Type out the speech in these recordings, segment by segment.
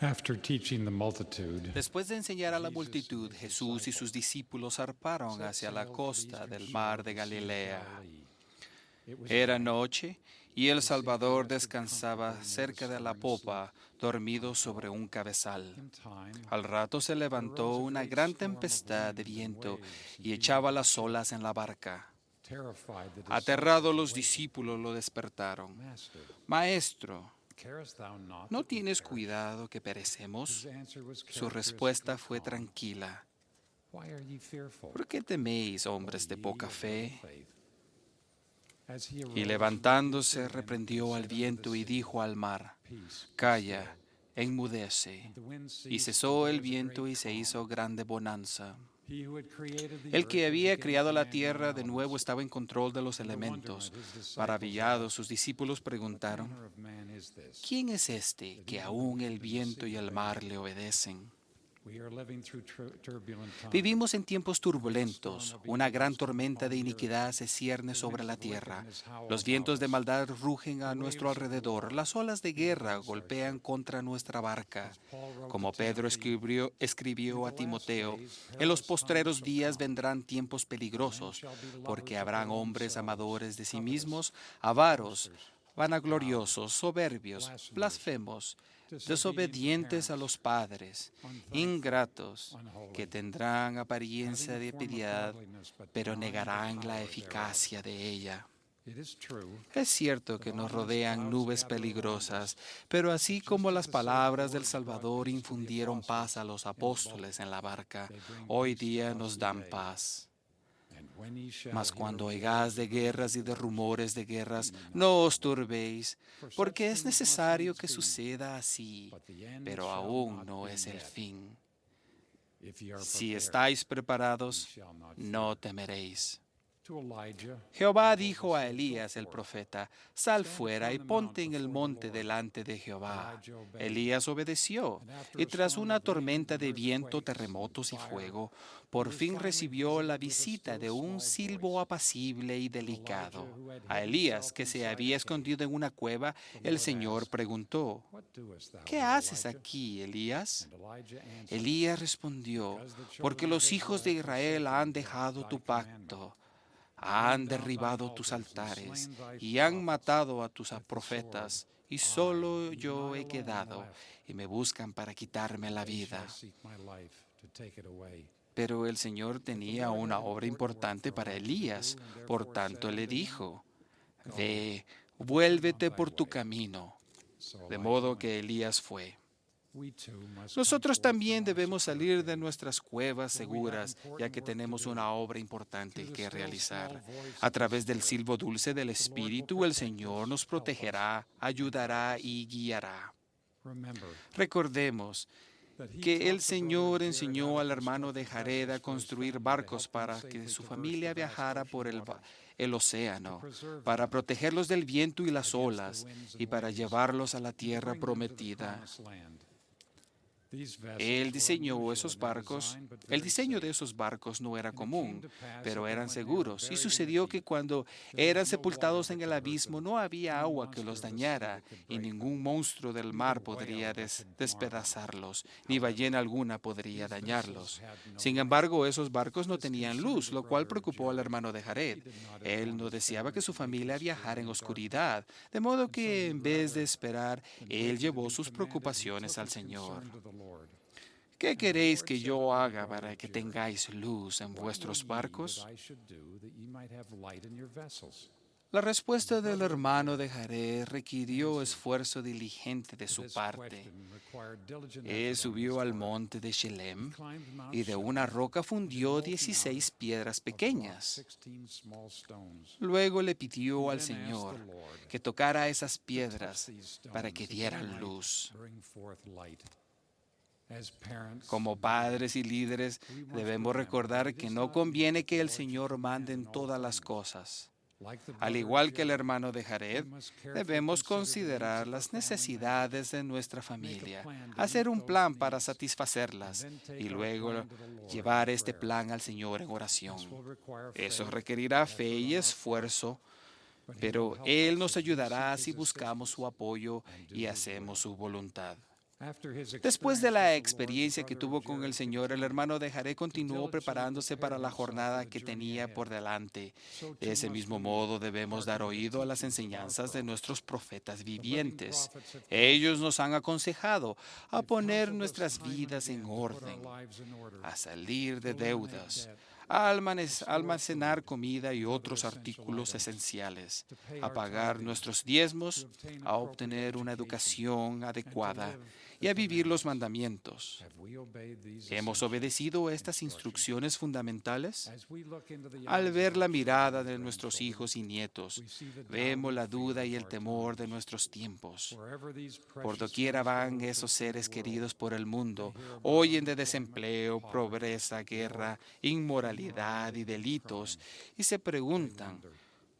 After teaching the multitude, Después de enseñar a la multitud, Jesús y sus discípulos zarparon hacia la costa del mar de Galilea. Era noche y el Salvador descansaba cerca de la popa, dormido sobre un cabezal. Al rato se levantó una gran tempestad de viento y echaba las olas en la barca. Aterrados los discípulos lo despertaron. Maestro, ¿no tienes cuidado que perecemos? Su respuesta fue tranquila. ¿Por qué teméis, hombres de poca fe? Y levantándose reprendió al viento y dijo al mar, Calla, enmudece. Y cesó el viento y se hizo grande bonanza. El que había criado la tierra de nuevo estaba en control de los elementos. Maravillados, sus discípulos preguntaron, ¿quién es este que aún el viento y el mar le obedecen? Vivimos en tiempos turbulentos. Una gran tormenta de iniquidad se cierne sobre la tierra. Los vientos de maldad rugen a nuestro alrededor. Las olas de guerra golpean contra nuestra barca. Como Pedro escribió a Timoteo, en los postreros días vendrán tiempos peligrosos, porque habrán hombres amadores de sí mismos, avaros, vanagloriosos, soberbios, blasfemos, desobedientes a los padres, ingratos, que tendrán apariencia de piedad, pero negarán la eficacia de ella. Es cierto que nos rodean nubes peligrosas, pero así como las palabras del Salvador infundieron paz a los apóstoles en la barca, hoy día nos dan paz. Mas cuando oigáis de guerras y de rumores de guerras, no os turbéis, porque es necesario que suceda así, pero aún no es el fin. Si estáis preparados, no temeréis. Jehová dijo a Elías el profeta, sal fuera y ponte en el monte delante de Jehová. Elías obedeció, y tras una tormenta de viento, terremotos y fuego, por fin recibió la visita de un silbo apacible y delicado. A Elías, que se había escondido en una cueva, el Señor preguntó, ¿qué haces aquí, Elías? Elías respondió, porque los hijos de Israel han dejado tu pacto, han derribado tus altares y han matado a tus profetas, y solo yo he quedado, y me buscan para quitarme la vida. Pero el Señor tenía una obra importante para Elías, por tanto le dijo, ve, vuélvete por tu camino. De modo que Elías fue. Nosotros también debemos salir de nuestras cuevas seguras, ya que tenemos una obra importante que realizar. A través del silbo dulce del Espíritu, el Señor nos protegerá, ayudará y guiará. Recordemos que el Señor enseñó al hermano de Jared a construir barcos para que su familia viajara por el océano, para protegerlos del viento y las olas, y para llevarlos a la tierra prometida. Él diseñó esos barcos. El diseño de esos barcos no era común, pero eran seguros. Y sucedió que cuando eran sepultados en el abismo no había agua que los dañara, y ningún monstruo del mar podría despedazarlos, ni ballena alguna podría dañarlos. Sin embargo, esos barcos no tenían luz, lo cual preocupó al hermano de Jared. Él no deseaba que su familia viajara en oscuridad, de modo que en vez de esperar, él llevó sus preocupaciones al Señor. ¿Qué queréis que yo haga para que tengáis luz en vuestros barcos? La respuesta del hermano de Jared requirió esfuerzo diligente de su parte. Él subió al monte de Shelem y de una roca fundió 16 piedras pequeñas. Luego le pidió al Señor que tocara esas piedras para que dieran luz. Como padres y líderes debemos recordar que no conviene que el Señor mande en todas las cosas. Al igual que el hermano de Jared, debemos considerar las necesidades de nuestra familia, hacer un plan para satisfacerlas y luego llevar este plan al Señor en oración. Eso requerirá fe y esfuerzo, pero Él nos ayudará si buscamos su apoyo y hacemos su voluntad. Después de la experiencia que tuvo con el Señor, el hermano de Jaré continuó preparándose para la jornada que tenía por delante. De ese mismo modo debemos dar oído a las enseñanzas de nuestros profetas vivientes. Ellos nos han aconsejado a poner nuestras vidas en orden, a salir de deudas, a almacenar comida y otros artículos esenciales, a pagar nuestros diezmos, a obtener una educación adecuada y a vivir los mandamientos. ¿Hemos obedecido estas instrucciones fundamentales? Al ver la mirada de nuestros hijos y nietos, vemos la duda y el temor de nuestros tiempos. Por doquiera van esos seres queridos por el mundo, oyen de desempleo, pobreza, guerra, inmoralidad y delitos, y se preguntan,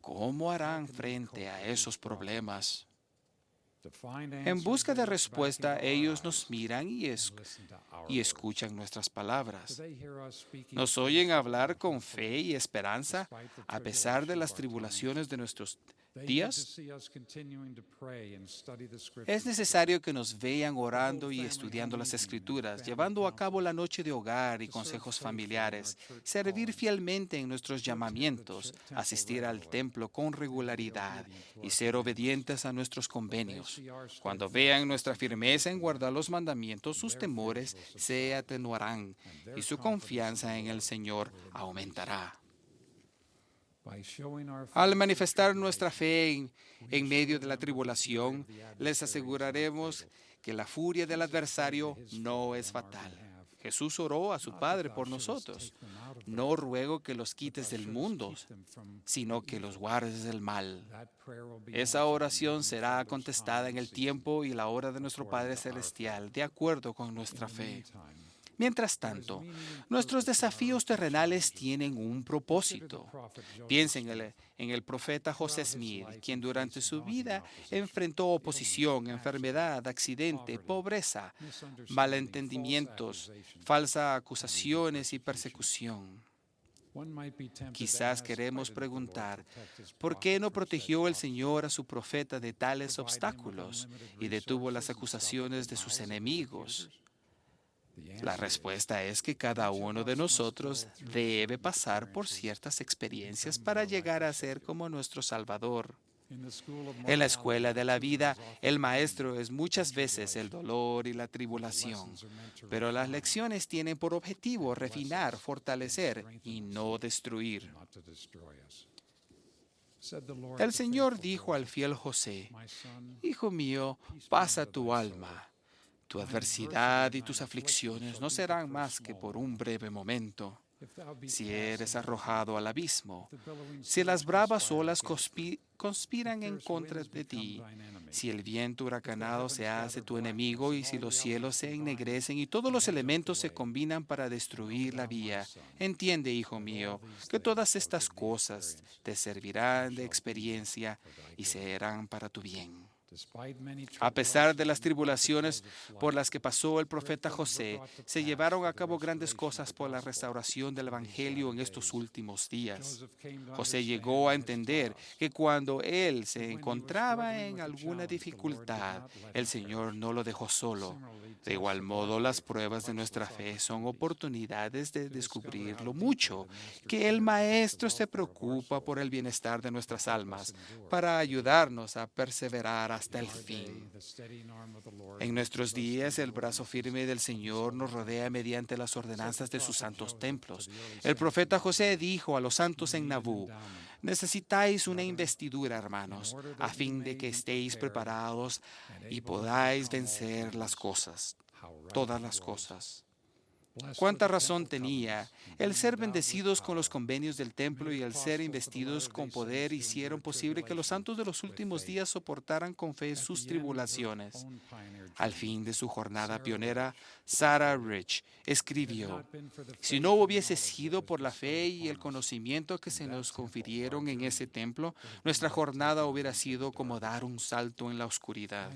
¿cómo harán frente a esos problemas? En busca de respuesta, ellos nos miran y escuchan nuestras palabras. Nos oyen hablar con fe y esperanza a pesar de las tribulaciones de nuestros días. Es necesario que nos vean orando y estudiando las Escrituras, llevando a cabo la noche de hogar y consejos familiares, servir fielmente en nuestros llamamientos, asistir al templo con regularidad y ser obedientes a nuestros convenios. Cuando vean nuestra firmeza en guardar los mandamientos, sus temores se atenuarán y su confianza en el Señor aumentará. Al manifestar nuestra fe en medio de la tribulación, les aseguraremos que la furia del adversario no es fatal. Jesús oró a su Padre por nosotros. No ruego que los quites del mundo, sino que los guardes del mal. Esa oración será contestada en el tiempo y la hora de nuestro Padre Celestial, de acuerdo con nuestra fe. Mientras tanto, nuestros desafíos terrenales tienen un propósito. Piensen en el profeta José Smith, quien durante su vida enfrentó oposición, enfermedad, accidente, pobreza, malentendimientos, falsas acusaciones y persecución. Quizás queremos preguntar, ¿por qué no protegió el Señor a su profeta de tales obstáculos y detuvo las acusaciones de sus enemigos? La respuesta es que cada uno de nosotros debe pasar por ciertas experiencias para llegar a ser como nuestro Salvador. En la escuela de la vida, el maestro es muchas veces el dolor y la tribulación, pero las lecciones tienen por objetivo refinar, fortalecer y no destruir. El Señor dijo al fiel José, «Hijo mío, pasa tu alma. Tu adversidad y tus aflicciones no serán más que por un breve momento. Si eres arrojado al abismo, si las bravas olas conspiran en contra de ti, si el viento huracanado se hace tu enemigo y si los cielos se ennegrecen y todos los elementos se combinan para destruir la vía, entiende, hijo mío, que todas estas cosas te servirán de experiencia y serán para tu bien». A pesar de las tribulaciones por las que pasó el profeta José, se llevaron a cabo grandes cosas por la restauración del Evangelio en estos últimos días. José llegó a entender que cuando él se encontraba en alguna dificultad, el Señor no lo dejó solo. De igual modo, las pruebas de nuestra fe son oportunidades de descubrir lo mucho que el Maestro se preocupa por el bienestar de nuestras almas para ayudarnos a perseverar hasta el fin. En nuestros días, el brazo firme del Señor nos rodea mediante las ordenanzas de sus santos templos. El profeta José dijo a los santos en Nabú, necesitáis una investidura, hermanos, a fin de que estéis preparados y podáis vencer las cosas, todas las cosas. Cuánta razón tenía. El ser bendecidos con los convenios del templo y el ser investidos con poder hicieron posible que los santos de los últimos días soportaran con fe sus tribulaciones. Al fin de su jornada pionera, Sarah Rich escribió, si no hubiese sido por la fe y el conocimiento que se nos confirieron en ese templo, nuestra jornada hubiera sido como dar un salto en la oscuridad.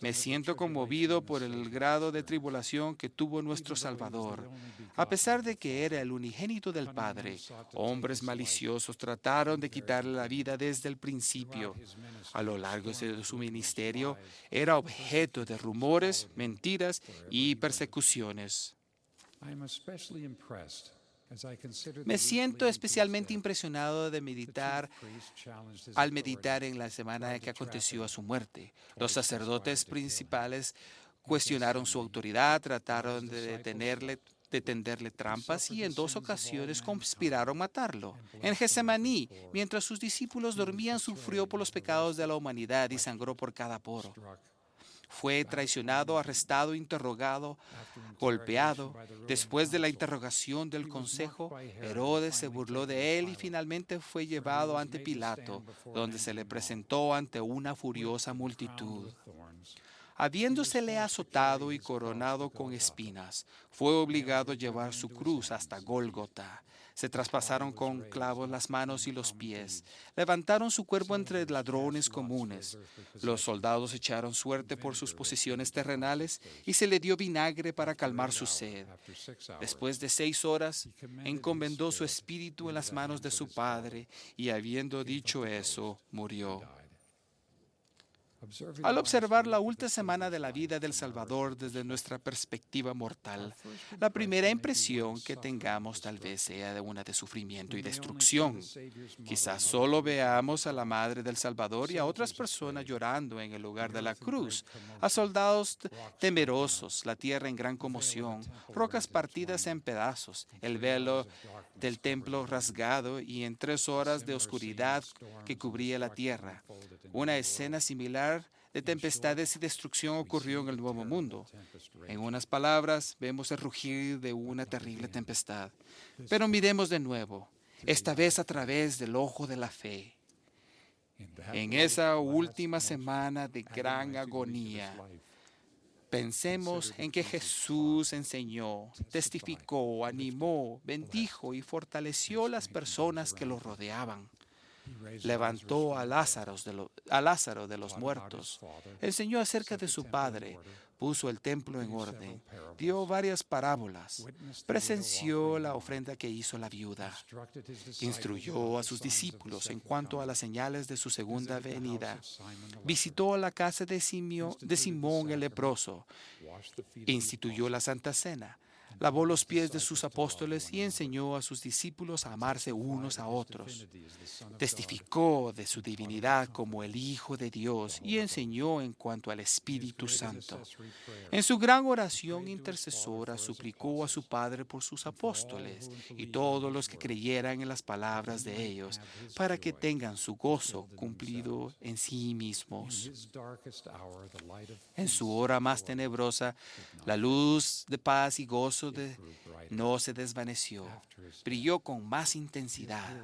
Me siento conmovido por el grado de tribulación que tuvo nuestro nuestro Salvador. A pesar de que era el unigénito del Padre, hombres maliciosos trataron de quitarle la vida desde el principio. A lo largo de su ministerio, era objeto de rumores, mentiras y persecuciones. Me siento especialmente impresionado al meditar en la semana que aconteció a su muerte. Los sacerdotes principales cuestionaron su autoridad, trataron de tenderle trampas y en 2 ocasiones conspiraron matarlo. En Getsemaní, mientras sus discípulos dormían, sufrió por los pecados de la humanidad y sangró por cada poro. Fue traicionado, arrestado, interrogado, golpeado. Después de la interrogación del consejo, Herodes se burló de él y finalmente fue llevado ante Pilato, donde se le presentó ante una furiosa multitud. Habiéndosele azotado y coronado con espinas, fue obligado a llevar su cruz hasta Gólgota. Se traspasaron con clavos las manos y los pies. Levantaron su cuerpo entre ladrones comunes. Los soldados echaron suerte por sus posesiones terrenales y se le dio vinagre para calmar su sed. Después de 6 horas, encomendó su espíritu en las manos de su Padre y habiendo dicho eso, murió. Al observar la última semana de la vida del Salvador desde nuestra perspectiva mortal, la primera impresión que tengamos tal vez sea de una de sufrimiento y destrucción. Quizás solo veamos a la madre del Salvador y a otras personas llorando en el lugar de la cruz, a soldados temerosos, la tierra en gran conmoción, rocas partidas en pedazos, el velo del templo rasgado y en 3 horas de oscuridad que cubría la tierra. Una escena similar de tempestades y destrucción ocurrió en el Nuevo Mundo. En unas palabras, vemos el rugir de una terrible tempestad. Pero miremos de nuevo, esta vez a través del ojo de la fe. En esa última semana de gran agonía, pensemos en que Jesús enseñó, testificó, animó, bendijo y fortaleció a las personas que lo rodeaban. Levantó a Lázaro de los muertos, enseñó acerca de su Padre, puso el templo en orden, dio varias parábolas, presenció la ofrenda que hizo la viuda, instruyó a sus discípulos en cuanto a las señales de su segunda venida, visitó la casa de Simón el leproso, instituyó la Santa Cena, lavó los pies de sus apóstoles y enseñó a sus discípulos a amarse unos a otros. Testificó de su divinidad como el Hijo de Dios y enseñó en cuanto al Espíritu Santo. En su gran oración intercesora suplicó a su Padre por sus apóstoles y todos los que creyeran en las palabras de ellos, para que tengan su gozo cumplido en sí mismos. En su hora más tenebrosa, la luz de paz y gozo no se desvaneció, brilló con más intensidad.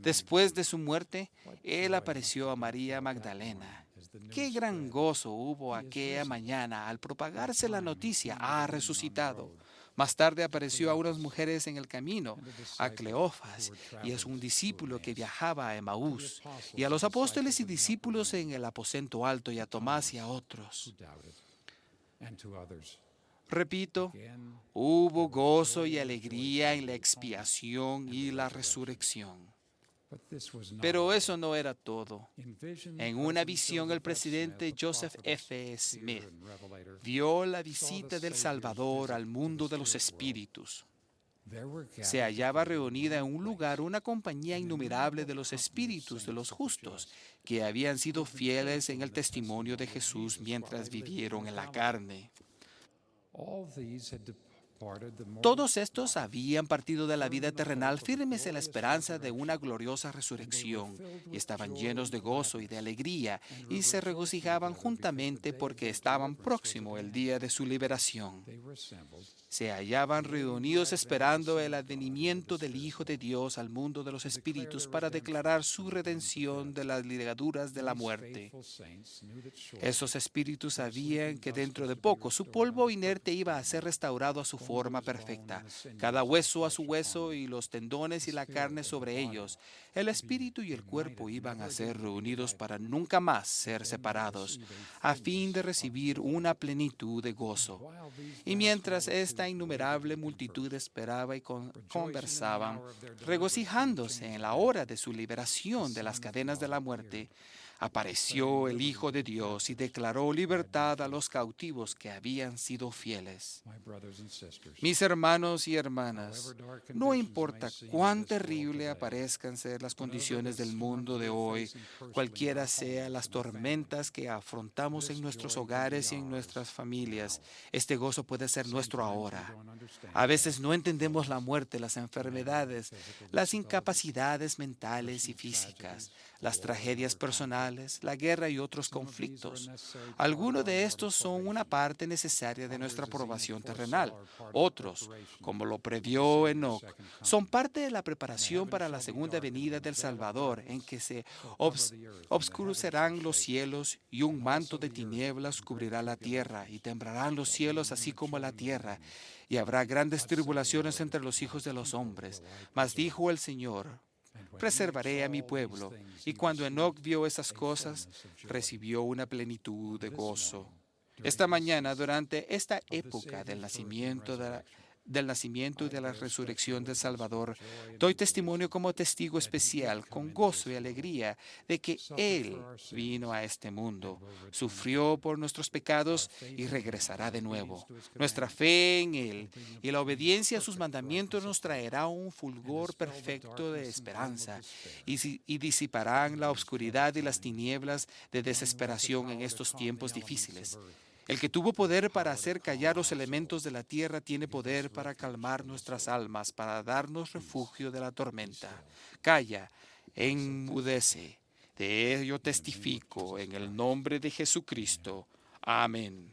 Después de su muerte, Él apareció a María Magdalena. Qué gran gozo hubo aquella mañana al propagarse la noticia, ha resucitado. Más tarde apareció a unas mujeres en el camino, a Cleofas y a un discípulo que viajaba a Emaús, y a los apóstoles y discípulos en el aposento alto, y a Tomás y a otros. Repito, hubo gozo y alegría en la expiación y la resurrección. Pero eso no era todo. En una visión, el presidente Joseph F. Smith vio la visita del Salvador al mundo de los espíritus. Se hallaba reunida en un lugar una compañía innumerable de los espíritus de los justos que habían sido fieles en el testimonio de Jesús mientras vivieron en la carne. Todos estos habían partido de la vida terrenal firmes en la esperanza de una gloriosa resurrección, y estaban llenos de gozo y de alegría, y se regocijaban juntamente porque estaban próximo el día de su liberación. Se hallaban reunidos esperando el advenimiento del Hijo de Dios al mundo de los espíritus para declarar su redención de las ligaduras de la muerte. Esos espíritus sabían que dentro de poco su polvo inerte iba a ser restaurado a su forma perfecta, cada hueso a su hueso y los tendones y la carne sobre ellos. El espíritu y el cuerpo iban a ser reunidos para nunca más ser separados, a fin de recibir una plenitud de gozo. Y mientras esta esta innumerable multitud esperaba y conversaban, regocijándose en la hora de su liberación de las cadenas de la muerte, apareció el Hijo de Dios y declaró libertad a los cautivos que habían sido fieles. Mis hermanos y hermanas, no importa cuán terrible aparezcan ser las condiciones del mundo de hoy, cualquiera sean las tormentas que afrontamos en nuestros hogares y en nuestras familias, este gozo puede ser nuestro ahora. A veces no entendemos la muerte, las enfermedades, las incapacidades mentales y físicas, las tragedias personales, la guerra y otros conflictos. Algunos de estos son una parte necesaria de nuestra aprobación terrenal. Otros, como lo previó Enoc, son parte de la preparación para la segunda venida del Salvador, en que se obscurecerán los cielos y un manto de tinieblas cubrirá la tierra, y temblarán los cielos así como la tierra, y habrá grandes tribulaciones entre los hijos de los hombres. Mas dijo el Señor: preservaré a mi pueblo. Y cuando Enoc vio esas cosas, recibió una plenitud de gozo. Esta mañana, durante esta época del nacimiento y de la resurrección del Salvador, doy testimonio como testigo especial, con gozo y alegría, de que Él vino a este mundo, sufrió por nuestros pecados y regresará de nuevo. Nuestra fe en Él y la obediencia a sus mandamientos nos traerá un fulgor perfecto de esperanza y disiparán la oscuridad y las tinieblas de desesperación en estos tiempos difíciles. El que tuvo poder para hacer callar los elementos de la tierra tiene poder para calmar nuestras almas, para darnos refugio de la tormenta. Calla, enmudece. De ello testifico en el nombre de Jesucristo. Amén.